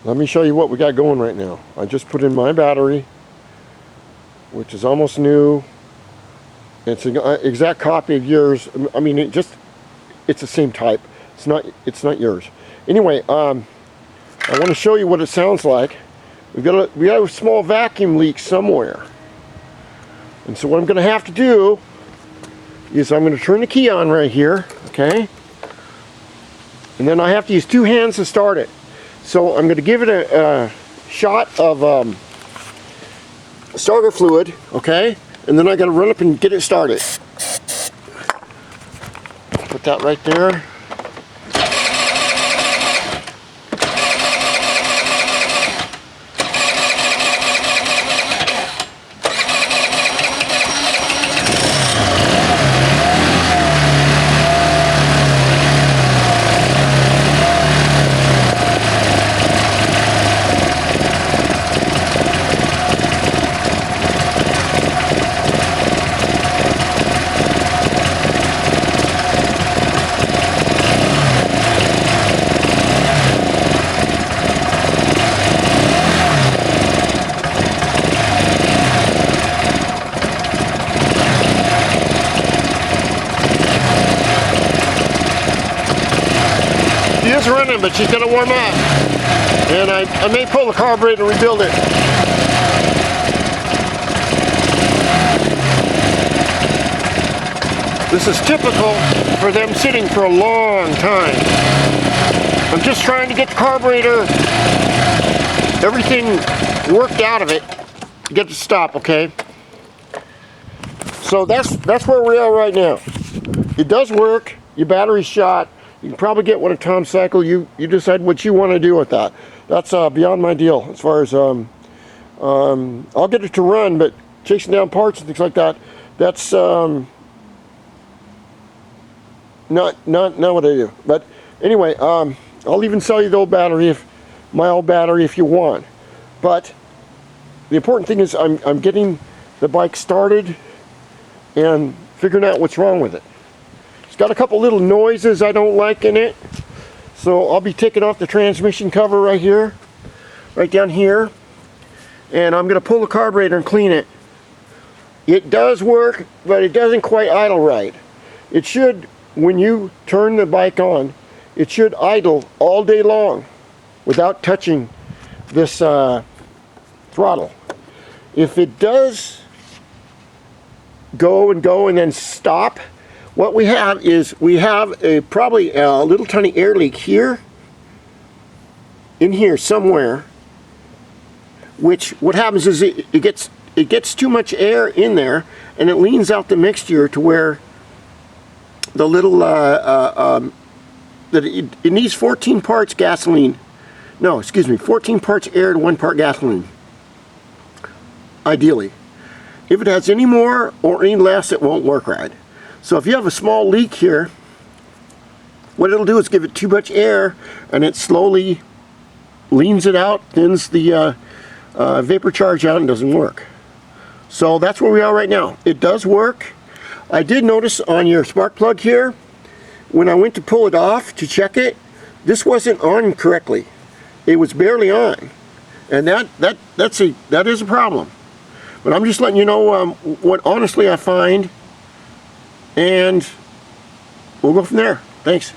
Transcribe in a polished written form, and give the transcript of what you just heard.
let me show you what we got going right now. I just put in my battery, which is almost new. It's an exact copy of yours. I mean, it's the same type. It's not yours. Anyway, I want to show you what it sounds like. We got a small vacuum leak somewhere. And so what I'm going to have to do is I'm going to turn the key on right here, okay? And then I have to use 2 hands to start it. So I'm going to give it a shot of starter fluid, okay? And then I got to run up and get it started. Put that right there. She is running, but she's going to warm up. And I may pull the carburetor and rebuild it. This is typical for them sitting for a long time. I'm just trying to get the carburetor, everything worked out of it to get it to stop, okay? So that's where we are right now. It does work. Your battery's shot. You can probably get one at Tom Cycle. You decide what you want to do with that. That's beyond my deal as far as I'll get it to run, but chasing down parts and things like that, that's not what I do. But anyway, I'll even sell you the old battery, my old battery, if you want. But the important thing is I'm getting the bike started and figuring out what's wrong with it. It's got a couple little noises I don't like in it, so I'll be taking off the transmission cover right here, right down here, and I'm going to pull the carburetor and clean it. It does work, but it doesn't quite idle right. It should, when you turn the bike on, it should idle all day long without touching this throttle. If it does go and then stop, what we have is probably a little tiny air leak here, in here somewhere, which what happens is it gets too much air in there and it leans out the mixture to where the little that it needs 14 parts gasoline. No, excuse me, 14 parts air to 1 part gasoline, ideally. If it has any more or any less, it won't work right. So if you have a small leak here, what it'll do is give it too much air and it slowly leans it out, thins the vapor charge out, and doesn't work. So that's where we are right now. It does work. I did notice on your spark plug here, when I went to pull it off to check it, this wasn't on correctly. It was barely on. And that is a problem. But I'm just letting you know what honestly I find, and we'll go from there. Thanks.